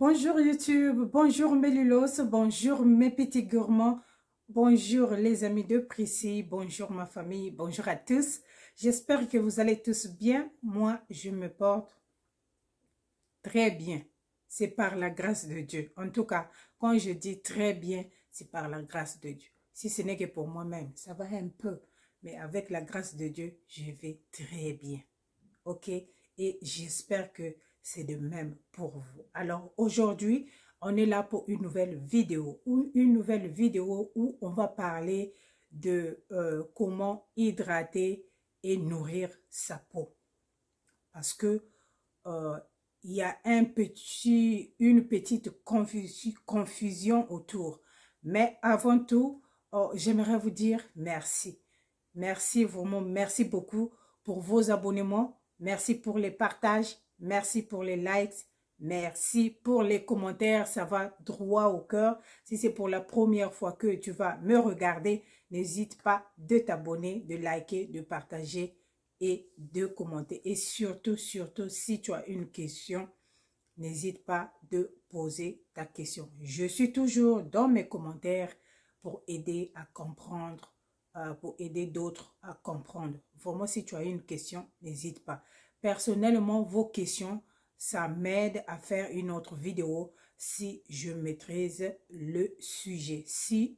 Bonjour YouTube, bonjour mes lulos, bonjour mes petits gourmands, bonjour les amis de Prissy, bonjour ma famille, bonjour à tous. J'espère que vous allez tous bien. Moi, je me porte très bien. C'est par la grâce de Dieu. En tout cas, quand je dis très bien, c'est par la grâce de Dieu. Si ce n'est que pour moi-même, ça va un peu. Mais avec la grâce de Dieu, je vais très bien. Ok? Et j'espère que c'est de même pour vous. Alors aujourd'hui, on est là pour une nouvelle vidéo. Où on va parler de comment hydrater et nourrir sa peau. Parce que il y a une petite confusion autour. Mais avant tout, j'aimerais vous dire merci. Merci vraiment, merci beaucoup pour vos abonnements. Merci pour les partages. Merci pour les likes. Merci pour les commentaires. Ça va droit au cœur. Si c'est pour la première fois que tu vas me regarder, n'hésite pas de t'abonner, de liker, de partager et de commenter. Et surtout, si tu as une question, n'hésite pas de poser ta question. Je suis toujours dans mes commentaires pour aider à comprendre, pour aider d'autres à comprendre. Vraiment, si tu as une question, n'hésite pas. Personnellement, vos questions, ça m'aide à faire une autre vidéo si je maîtrise le sujet. Si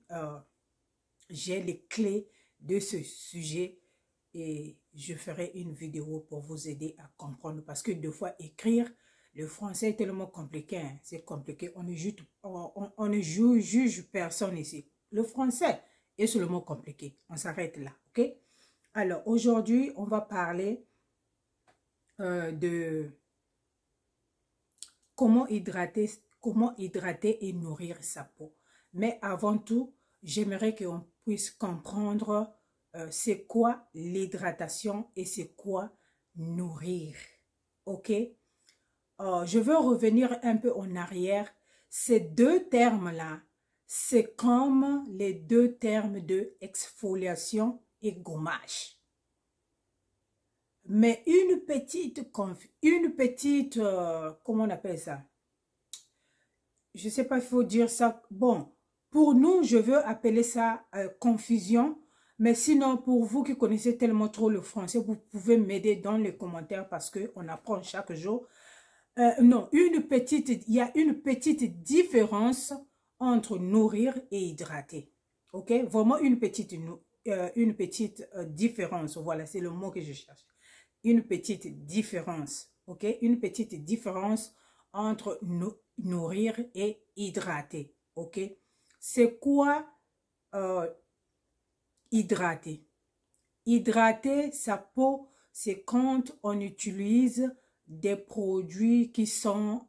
j'ai les clés de ce sujet, et je ferai une vidéo pour vous aider à comprendre. Parce que des fois, écrire, le français est tellement compliqué. Hein, c'est compliqué. On ne juge personne ici. Le français est seulement compliqué. On s'arrête là. Ok? Alors, aujourd'hui, on va parler de comment hydrater et nourrir sa peau. Mais avant tout, j'aimerais qu'on puisse comprendre c'est quoi l'hydratation et c'est quoi nourrir. Ok? Je veux revenir un peu en arrière. Ces deux termes-là, c'est comme les deux termes de exfoliation et gommage. Mais une petite, comment on appelle ça? Je ne sais pas, il faut dire ça. Bon, pour nous, je veux appeler ça confusion. Mais sinon, pour vous qui connaissez tellement trop le français, vous pouvez m'aider dans les commentaires parce qu'on apprend chaque jour. Non, il y a une petite différence entre nourrir et hydrater. Ok? Vraiment une petite différence. Voilà, c'est le mot que je cherche. Une petite différence. Ok? Une petite différence entre nourrir et hydrater. Ok? C'est quoi hydrater? Hydrater sa peau, c'est quand on utilise des produits qui ont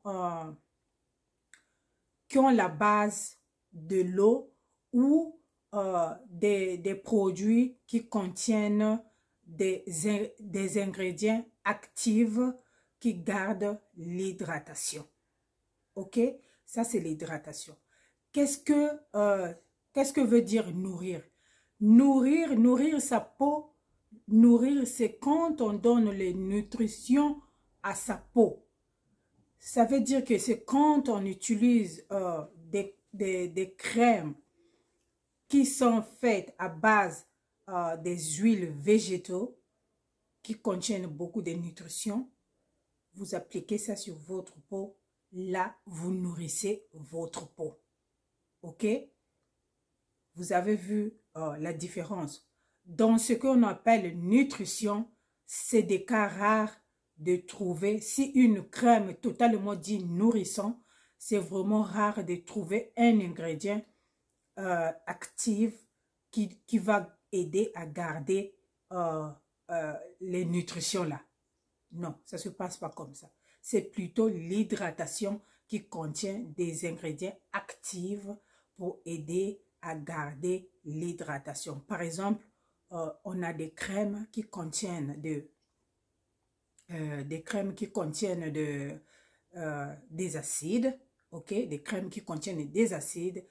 la base de l'eau ou des produits qui contiennent des ingrédients actifs qui gardent l'hydratation. Ok? Ça, c'est l'hydratation. Qu'est-ce que veut dire nourrir? Nourrir sa peau, nourrir, c'est quand on donne les nutritions à sa peau. Ça veut dire que c'est quand on utilise des crèmes qui sont faites à base des huiles végétaux qui contiennent beaucoup de nutritions. Vous appliquez ça sur votre peau. Là, vous nourrissez votre peau. Ok? Vous avez vu la différence. Dans ce qu'on appelle nutrition, c'est des cas rares de trouver. Si une crème totalement dit nourrissant, c'est vraiment rare de trouver un ingrédient actif qui va aider à garder les nutritions là. Non, ça ne se passe pas comme ça. C'est plutôt l'hydratation qui contient des ingrédients actifs pour aider à garder l'hydratation. Par exemple, on a des crèmes qui contiennent des acides, ok, des crèmes qui contiennent des acides.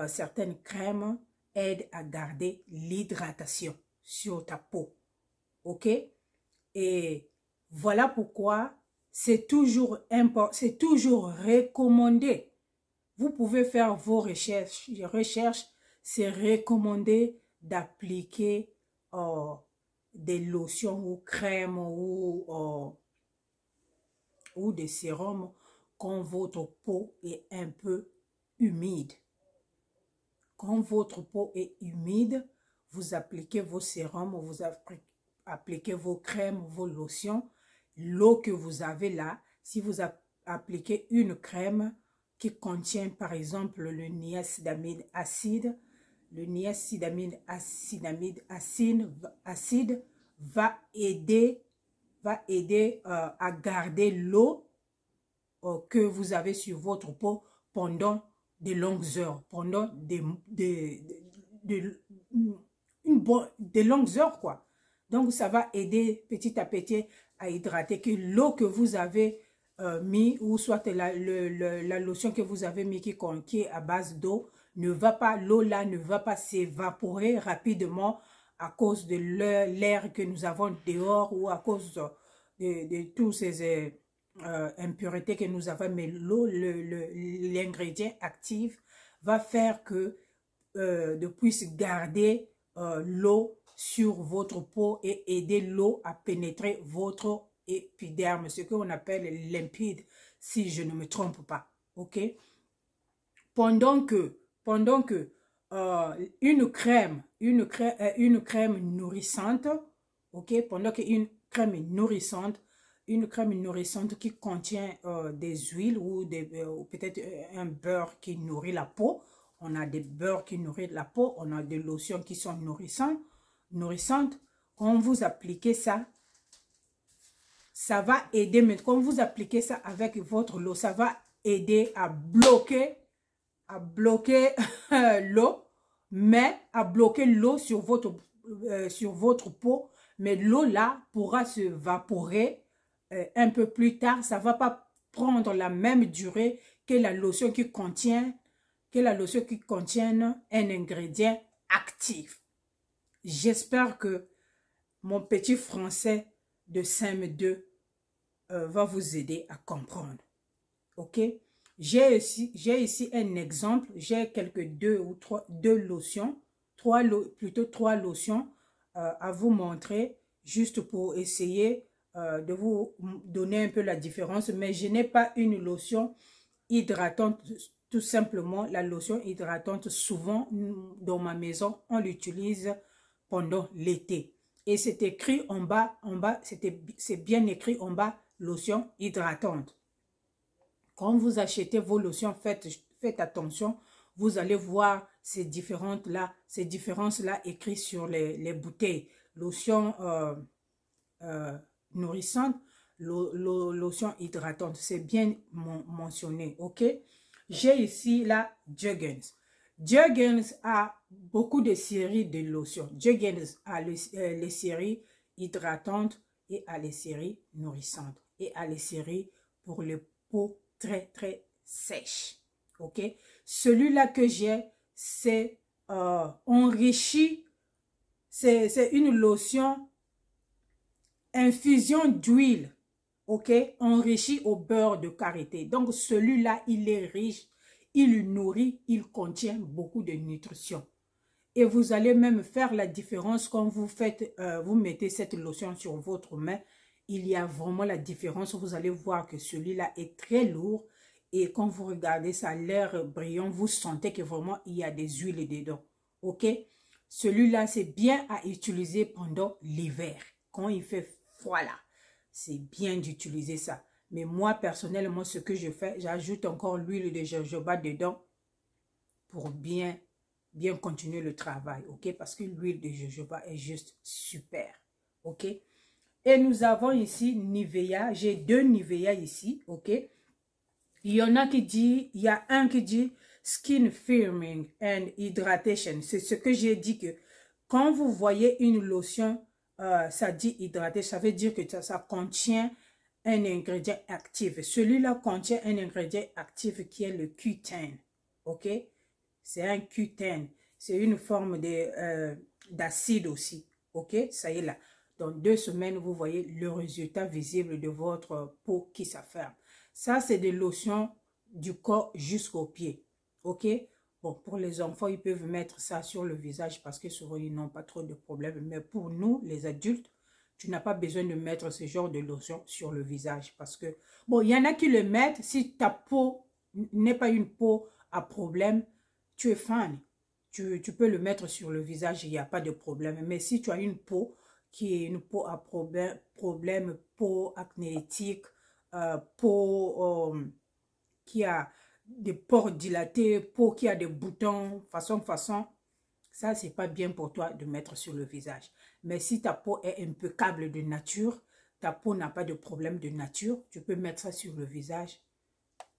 Certaines crèmes aident à garder l'hydratation sur ta peau, ok. Et voilà pourquoi c'est toujours important, c'est toujours recommandé. Vous pouvez faire vos recherches. C'est recommandé d'appliquer des lotions ou crèmes ou des sérums quand votre peau est un peu humide. Quand votre peau est humide, vous appliquez vos sérums, vous appliquez vos crèmes, vos lotions. L'eau que vous avez là, si vous appliquez une crème qui contient par exemple le niacinamide acide, le niacinamide acide va aider à garder l'eau que vous avez sur votre peau pendant de longues heures, pendant des longues heures, quoi. Donc, ça va aider petit à petit à hydrater, que l'eau que vous avez mis, ou soit la lotion que vous avez mis qui est à base d'eau, l'eau là ne va pas s'évaporer rapidement à cause de l'air que nous avons dehors ou à cause de tous ces impuretés que nous avons. Mais l'eau, l'ingrédient actif va faire que de puisse garder l'eau sur votre peau et aider l'eau à pénétrer votre épiderme, ce qu'on appelle limpide, si je ne me trompe pas. Ok? Pendant que une crème nourrissante, ok? Pendant qu'une crème nourrissante qui contient des huiles ou peut-être un beurre qui nourrit la peau. On a des beurres qui nourrissent la peau, on a des lotions qui sont nourrissantes. Quand vous appliquez ça, ça va aider, mais quand vous appliquez ça avec votre eau, ça va aider à bloquer l'eau, mais à bloquer l'eau sur votre peau. Mais l'eau là pourra se vaporer un peu plus tard. Ça ne va pas prendre la même durée que la lotion qui contient un ingrédient actif. J'espère que mon petit français de CM2 va vous aider à comprendre. Ok? J'ai ici un exemple. J'ai deux lotions, plutôt trois lotions à vous montrer, juste pour essayer de vous donner un peu la différence. Mais je n'ai pas une lotion hydratante. Tout simplement, la lotion hydratante, souvent dans ma maison, on l'utilise pendant l'été. Et c'est écrit en bas, c'est bien écrit en bas, lotion hydratante. Quand vous achetez vos lotions, faites attention, vous allez voir ces différences-là écrites sur les bouteilles. Lotion nourrissante, lotion hydratante, c'est bien mentionné, ok? J'ai ici la Jergens. Jergens a beaucoup de séries de lotions. Jergens a les séries hydratantes et a les séries nourrissantes. Et a les séries pour les peaux très sèches. Ok? Celui-là que j'ai, c'est enrichi. C'est une lotion infusion d'huile. Ok, enrichi au beurre de karité. Donc, celui-là, il est riche, il nourrit, il contient beaucoup de nutrition. Et vous allez même faire la différence quand vous mettez cette lotion sur votre main. Il y a vraiment la différence. Vous allez voir que celui-là est très lourd. Et quand vous regardez, ça a l'air brillant. Vous sentez que vraiment, il y a des huiles dedans. Ok, celui-là, c'est bien à utiliser pendant l'hiver. Quand il fait froid là. C'est bien d'utiliser ça. Mais moi, personnellement, ce que je fais, j'ajoute encore l'huile de jojoba dedans pour bien continuer le travail, ok? Parce que l'huile de jojoba est juste super, ok? Et nous avons ici Nivea. J'ai deux Nivea ici, ok? Il y a un qui dit Skin Firming and Hydration. C'est ce que j'ai dit que quand vous voyez une lotion, ça dit hydraté, ça veut dire que ça contient un ingrédient actif. Celui-là contient un ingrédient actif qui est le Q10. Ok? C'est un Q10. C'est une forme d'acide aussi. Ok? Ça y est là. Dans 2 semaines, vous voyez le résultat visible de votre peau qui s'afferme. Ça, c'est des lotions du corps jusqu'aux pieds. OK? Bon, pour les enfants, ils peuvent mettre ça sur le visage parce que souvent, ils n'ont pas trop de problèmes. Mais pour nous, les adultes, tu n'as pas besoin de mettre ce genre de lotion sur le visage. Parce que, bon, il y en a qui le mettent. Si ta peau n'est pas une peau à problème, tu es fan. Tu peux le mettre sur le visage, il n'y a pas de problème. Mais si tu as une peau qui est une peau à problème, peau acnétique, peau qui a des pores dilatés, peau qui a des boutons, façon, ça, c'est pas bien pour toi de mettre sur le visage. Mais si ta peau est impeccable de nature, ta peau n'a pas de problème de nature, tu peux mettre ça sur le visage,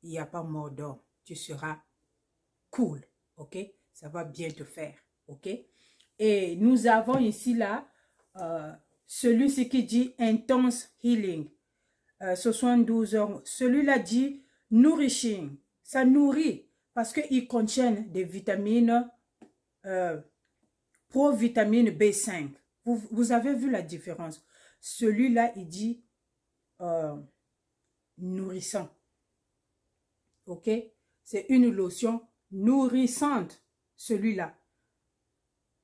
il n'y a pas mort d'homme. Tu seras cool, ok? Ça va bien te faire, ok? Et nous avons ici là, celui-ci qui dit Intense Healing, 72 heures. Celui-là dit Nourishing, ça nourrit parce qu'il contient des vitamines, provitamine B5. Vous avez vu la différence. Celui-là, il dit nourrissant, ok? C'est une lotion nourrissante, celui-là.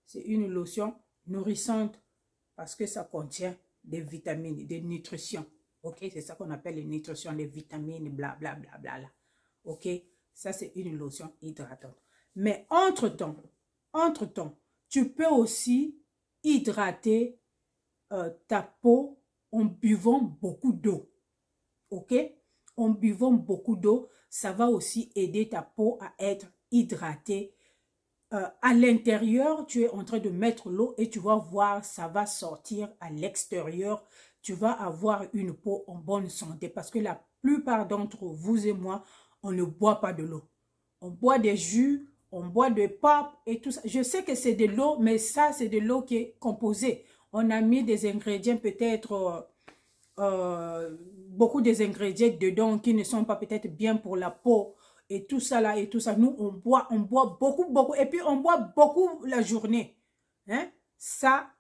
C'est une lotion nourrissante parce que ça contient des vitamines, des nutritions. Ok, c'est ça qu'on appelle les nutritions, les vitamines, bla bla bla bla. Bla. Ok, ça c'est une lotion hydratante. Mais entre-temps, tu peux aussi hydrater ta peau en buvant beaucoup d'eau. Ok, en buvant beaucoup d'eau, ça va aussi aider ta peau à être hydratée. À l'intérieur, tu es en train de mettre l'eau et tu vas voir, ça va sortir à l'extérieur. Tu vas avoir une peau en bonne santé parce que la plupart d'entre vous et moi, on ne boit pas de l'eau. On boit des jus, on boit de pop et tout ça. Je sais que c'est de l'eau, mais ça, c'est de l'eau qui est composée. On a mis des ingrédients peut-être, beaucoup des ingrédients dedans qui ne sont pas peut-être bien pour la peau. Et tout ça là, et tout ça. Nous, on boit beaucoup. Et puis, on boit beaucoup la journée. Hein? Ça,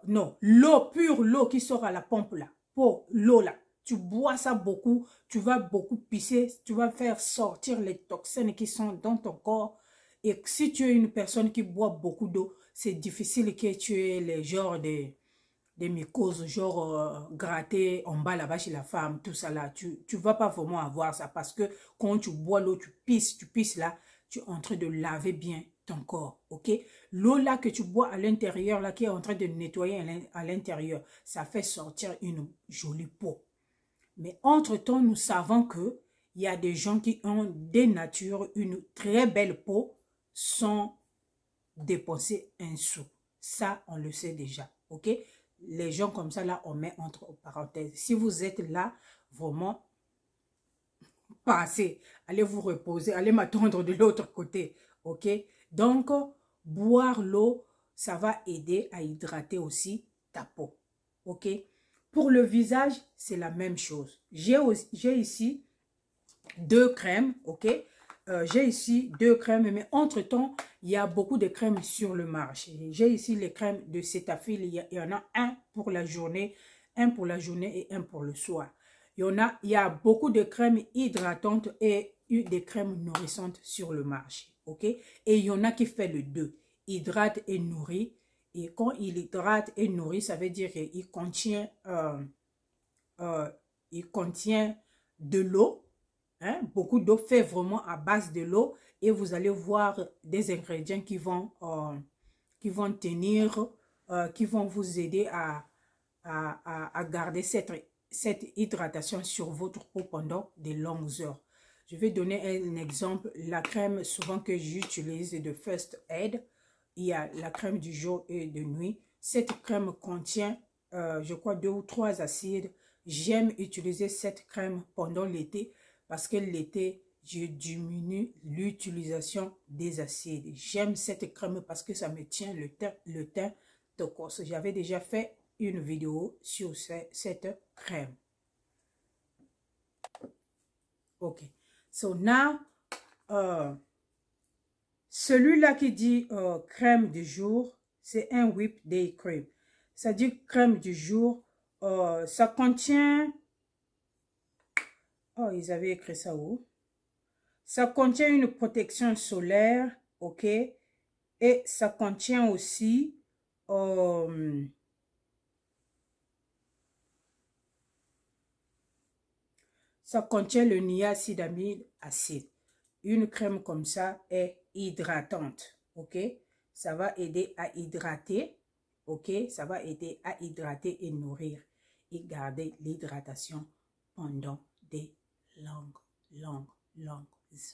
non. L'eau, pure l'eau qui sort à la pompe là. Pour l'eau là. Tu bois ça beaucoup. Tu vas beaucoup pisser. Tu vas faire sortir les toxines qui sont dans ton corps. Et si tu es une personne qui boit beaucoup d'eau, c'est difficile que tu aies les genres des mycoses, genre gratter en bas là-bas chez la femme, tout ça là, tu vas pas vraiment avoir ça parce que quand tu bois l'eau, tu pisses là, tu es en train de laver bien ton corps, ok? L'eau là que tu bois à l'intérieur là, qui est en train de nettoyer à l'intérieur, ça fait sortir une jolie peau. Mais entre-temps, nous savons que il y a des gens qui ont des natures, une très belle peau, sans dépenser un sou. Ça, on le sait déjà, ok? Les gens comme ça, là, on met entre parenthèses. Si vous êtes là, vraiment, passez. Allez vous reposer. Allez m'attendre de l'autre côté. OK? Donc, boire l'eau, ça va aider à hydrater aussi ta peau. OK? Pour le visage, c'est la même chose. J'ai ici 2 crèmes. OK? J'ai ici 2 crèmes, mais entre-temps, il y a beaucoup de crèmes sur le marché. J'ai ici les crèmes de Cetaphil. Il y en a un pour la journée et un pour le soir. Il y a beaucoup de crèmes hydratantes et des crèmes nourrissantes sur le marché. Ok? Et il y en a qui fait le 2. Hydrate et nourrit. Et quand il hydrate et nourrit, ça veut dire qu'il contient, de l'eau. Hein, beaucoup d'eau fait vraiment à base de l'eau et vous allez voir des ingrédients qui vont tenir, qui vont vous aider à garder cette hydratation sur votre peau pendant de longues heures. Je vais donner un exemple. La crème souvent que j'utilise de First Aid, il y a la crème du jour et de nuit. Cette crème contient, je crois, 2 ou 3 acides. J'aime utiliser cette crème pendant l'été. Parce que l'été, je diminue l'utilisation des acides. J'aime cette crème parce que ça me tient le teint de corse. J'avais déjà fait une vidéo sur cette crème. Ok. So now, celui-là qui dit crème du jour, c'est un Whip Day Cream. Ça dit crème du jour. Ça contient... Oh, ils avaient écrit ça où? Ça contient une protection solaire, ok? Et ça contient aussi... ça contient le niacinamide acide. Une crème comme ça est hydratante, ok? Ça va aider à hydrater, ok? Ça va aider à hydrater et nourrir et garder l'hydratation pendant des longues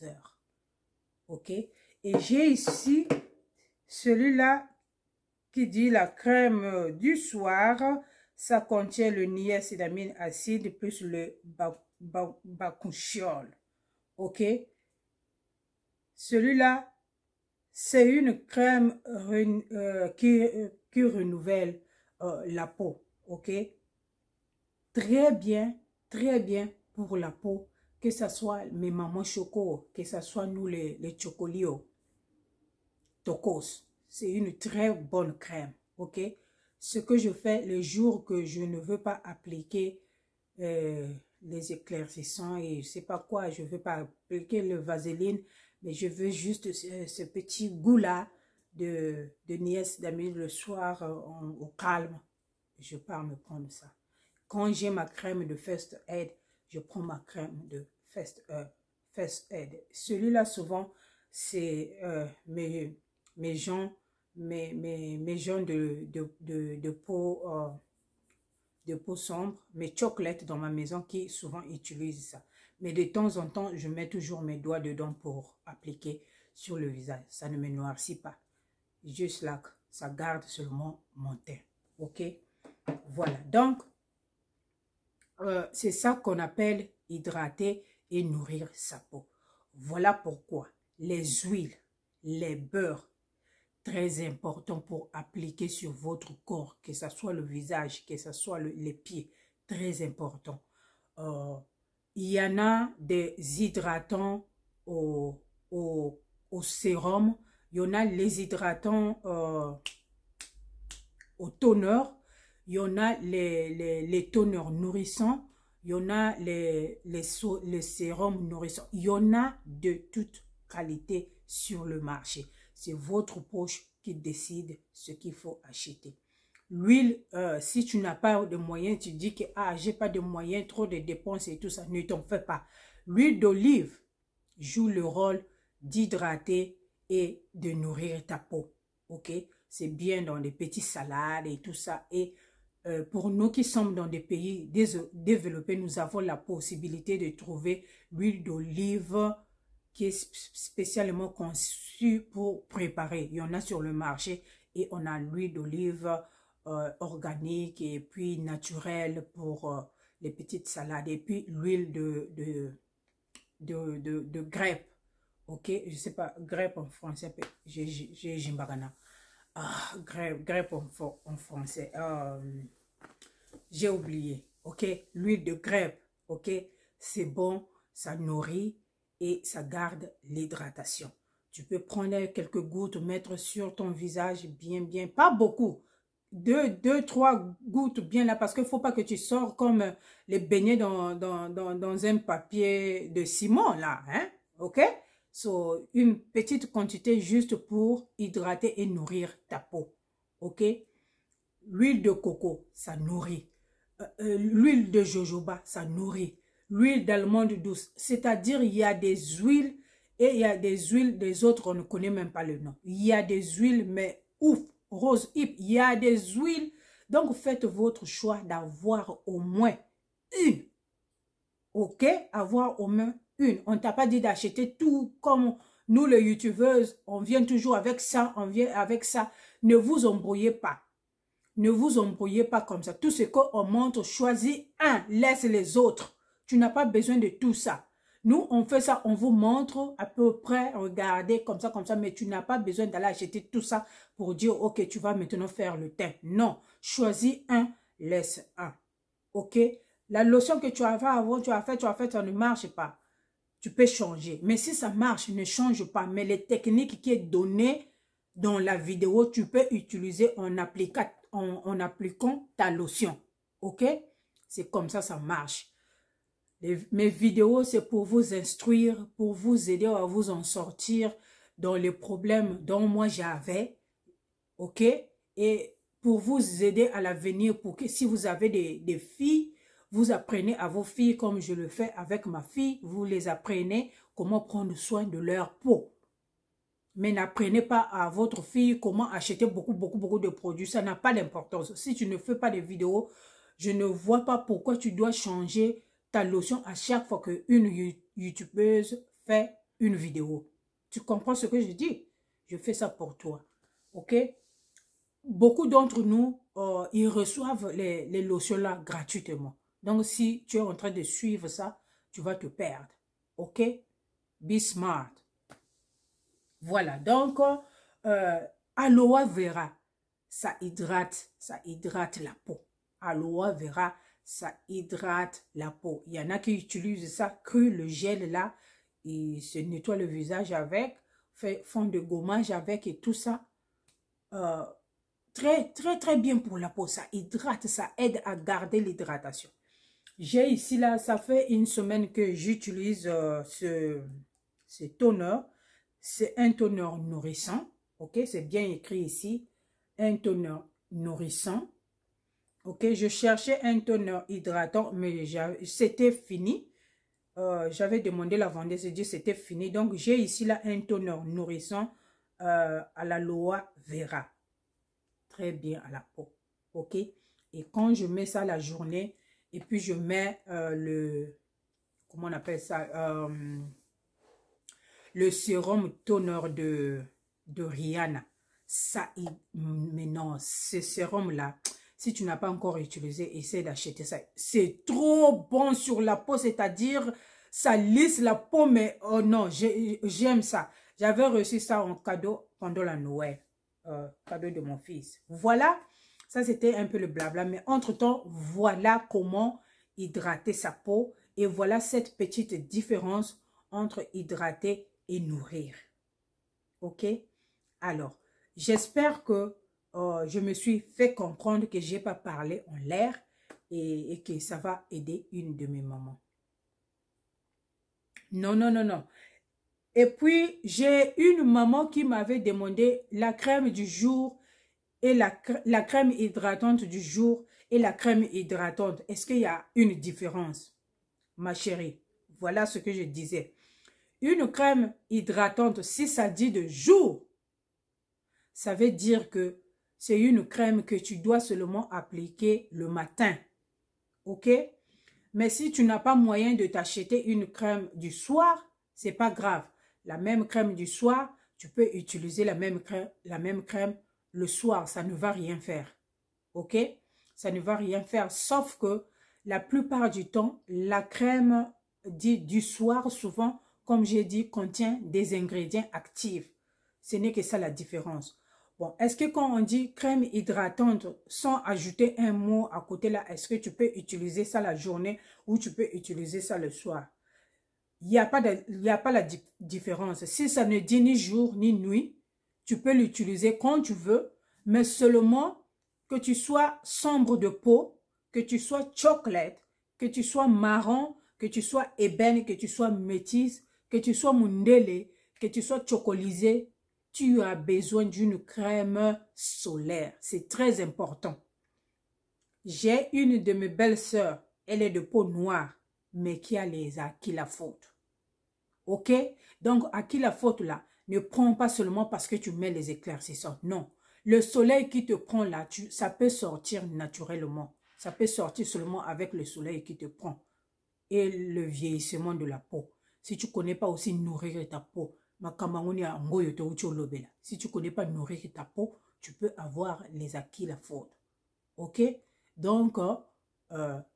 heures, ok? Et j'ai ici celui-là qui dit la crème du soir. Ça contient le niacinamide acide plus le bakuchiol, ok? Celui-là, c'est une crème qui renouvelle la peau, ok? Très bien pour la peau, que ce soit mes mamans choco, que ce soit nous les chocolios, tocos. C'est une très bonne crème, ok? Ce que je fais le jour que je ne veux pas appliquer les éclaircissants et je sais pas quoi, je veux pas appliquer le vaseline, mais je veux juste ce petit goût-là de niacinamide le soir au calme. Je pars me prendre ça. Quand j'ai ma crème de First Aid, je prends ma crème de First Aid. Celui-là, souvent, c'est mes gens de peau sombre, mes chocolates dans ma maison qui souvent utilisent ça. Mais de temps en temps, je mets toujours mes doigts dedans pour appliquer sur le visage. Ça ne me noircit pas. Juste là, ça garde seulement mon teint. Ok? Voilà. Donc, c'est ça qu'on appelle hydrater et nourrir sa peau. Voilà pourquoi les huiles, les beurres, très important pour appliquer sur votre corps, que ce soit le visage, que ce soit les pieds, très important. Il y en a des hydratants au sérum, il y en a les hydratants au toner, il y en a les toners nourrissants, il y en a les sérums nourrissants, il y en a de toute qualité sur le marché. C'est votre poche qui décide ce qu'il faut acheter. L'huile, si tu n'as pas de moyens, tu dis que j'ai pas de moyens, trop de dépenses et tout ça, ne t'en fais pas. L'huile d'olive joue le rôle d'hydrater et de nourrir ta peau. Ok? C'est bien dans des petites salades et tout ça. Et pour nous qui sommes dans des pays développés, nous avons la possibilité de trouver l'huile d'olive qui est spécialement conçu pour préparer. Il y en a sur le marché et on a l'huile d'olive organique et puis naturelle pour les petites salades et puis l'huile de grapes. Ok, je sais pas, grapes en français, j'ai jimbagana. Grapes en français. J'ai oublié. Ok, l'huile de grapes. Ok, c'est bon, ça nourrit et ça garde l'hydratation. Tu peux prendre quelques gouttes, mettre sur ton visage bien, pas beaucoup. Deux, trois gouttes bien là, parce qu'il ne faut pas que tu sors comme les beignets dans un papier de ciment là, hein, ok? So, une petite quantité juste pour hydrater et nourrir ta peau, ok? L'huile de coco, ça nourrit. L'huile de jojoba, ça nourrit. L'huile d'allemande douce, c'est-à-dire il y a des huiles et il y a des huiles, des autres, on ne connaît même pas le nom. Il y a des huiles, mais ouf, rose hip, il y a des huiles. Donc, faites votre choix d'avoir au moins une. Ok? Avoir au moins une. On ne t'a pas dit d'acheter tout comme nous, les youtubeuses. On vient toujours avec ça, on vient avec ça. Ne vous embrouillez pas. Ne vous embrouillez pas comme ça. Tout ce qu'on montre, choisis un, laisse les autres. Tu n'as pas besoin de tout ça. Nous, on fait ça, on vous montre à peu près, regardez comme ça, mais tu n'as pas besoin d'aller acheter tout ça pour dire, ok, tu vas maintenant faire le teint. Non, choisis un, laisse un. Ok? La lotion que tu vas avoir, tu as fait, ça ne marche pas. Tu peux changer. Mais si ça marche, ne change pas. Mais les techniques qui est données dans la vidéo, tu peux utiliser en en appliquant ta lotion. Ok? C'est comme ça marche. Mes vidéos, c'est pour vous instruire, pour vous aider à vous en sortir dans les problèmes dont moi j'avais. Ok? Et pour vous aider à l'avenir, pour que si vous avez des filles, vous apprenez à vos filles comme je le fais avec ma fille, vous les apprenez comment prendre soin de leur peau. Mais n'apprenez pas à votre fille comment acheter beaucoup de produits. Ça n'a pas d'importance. Si tu ne fais pas de vidéos, je ne vois pas pourquoi tu dois changer ta lotion à chaque fois qu'une youtubeuse fait une vidéo. Tu comprends ce que je dis? Je fais ça pour toi. Ok? Beaucoup d'entre nous, ils reçoivent les lotions-là gratuitement. Donc, si tu es en train de suivre ça, tu vas te perdre. Ok? Be smart. Voilà. Donc, aloe vera, ça hydrate la peau. Aloe vera, ça hydrate la peau. Il y en a qui utilisent ça cru, le gel là, ils se nettoient le visage avec, font de gommage avec et tout ça. Très bien pour la peau. Ça hydrate, ça aide à garder l'hydratation. J'ai ici là, ça fait une semaine que j'utilise ce toner. C'est un toner nourrissant. Ok, c'est bien écrit ici. Un toner nourrissant. Ok, je cherchais un toner hydratant, mais c'était fini. J'avais demandé la vendeuse, j'ai dit c'était fini. Donc, j'ai ici là un toner nourrissant à l'aloe vera. Très bien à la peau. Ok, et quand je mets ça la journée, et puis je mets comment on appelle ça, le sérum toner de Rihanna. Ça, mais non, ce sérum-là, si tu n'as pas encore utilisé, essaie d'acheter ça. C'est trop bon sur la peau, c'est-à-dire, ça lisse la peau, mais oh non, j'aime ça. J'avais reçu ça en cadeau pendant la Noël, cadeau de mon fils. Voilà, ça c'était un peu le blabla, mais entre-temps, voilà comment hydrater sa peau. Et voilà cette petite différence entre hydrater et nourrir. Ok? Alors, j'espère que je me suis fait comprendre que je n'ai pas parlé en l'air et que ça va aider une de mes mamans. Non. Et puis, j'ai une maman qui m'avait demandé la crème du jour et la crème hydratante du jour et la crème hydratante. Est-ce qu'il y a une différence, ma chérie? Voilà ce que je disais. Une crème hydratante, si ça dit de jour, ça veut dire que c'est une crème que tu dois seulement appliquer le matin. Ok? Mais si tu n'as pas moyen de t'acheter une crème du soir, c'est pas grave. La même crème du soir, tu peux utiliser la même crème le soir. Ça ne va rien faire. Ok? Ça ne va rien faire. Sauf que la plupart du temps, la crème dite du soir, souvent, comme j'ai dit, contient des ingrédients actifs. Ce n'est que ça la différence. Bon, est-ce que quand on dit crème hydratante, sans ajouter un mot à côté là, est-ce que tu peux utiliser ça la journée ou tu peux utiliser ça le soir? Il n'y a pas la différence. Si ça ne dit ni jour ni nuit, tu peux l'utiliser quand tu veux, mais seulement que tu sois sombre de peau, que tu sois chocolate, que tu sois marron, que tu sois ébène, que tu sois métisse, que tu sois mundele, que tu sois chocolisé, tu as besoin d'une crème solaire. C'est très important. J'ai une de mes belles-sœurs, elle est de peau noire, mais qui a les acquis la faute. Ok? Donc, acquis la faute là, ne prends pas seulement parce que tu mets les éclaircissants. Non. Le soleil qui te prend là, ça peut sortir naturellement. Ça peut sortir seulement avec le soleil qui te prend. Et le vieillissement de la peau. Si tu ne connais pas aussi nourrir ta peau, si tu ne connais pas nourrir ta peau, tu peux avoir les acquis la faute. Ok? Donc,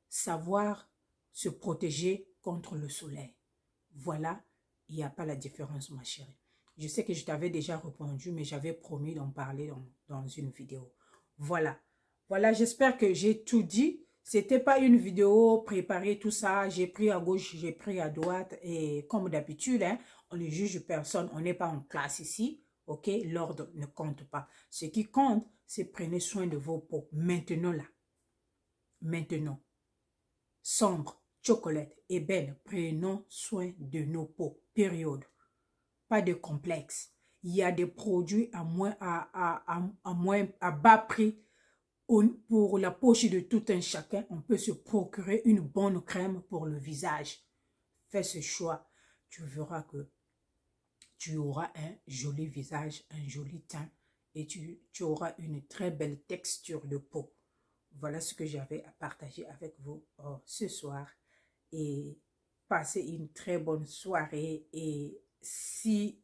savoir se protéger contre le soleil. Voilà, il n'y a pas la différence, ma chérie. Je sais que je t'avais déjà répondu, mais j'avais promis d'en parler dans une vidéo. Voilà. Voilà, j'espère que j'ai tout dit. C'était pas une vidéo préparée, tout ça. J'ai pris à gauche, j'ai pris à droite. Et comme d'habitude, hein, on ne juge personne. On n'est pas en classe ici. Ok, l'ordre ne compte pas. Ce qui compte, c'est prenez soin de vos peaux. Maintenant là, maintenant, sombre, chocolate, ébène, prenons soin de nos peaux. Période. Pas de complexe. Il y a des produits à bas prix pour la poche de tout un chacun. On peut se procurer une bonne crème pour le visage. Fais ce choix. Tu verras que tu auras un joli visage, un joli teint et tu auras une très belle texture de peau. Voilà ce que j'avais à partager avec vous ce soir. Et passez une très bonne soirée. Et si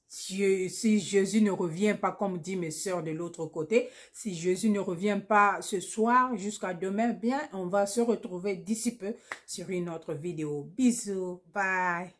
Jésus ne revient pas, comme dit mes sœurs de l'autre côté, si Jésus ne revient pas ce soir jusqu'à demain, bien, on va se retrouver d'ici peu sur une autre vidéo. Bisous, bye.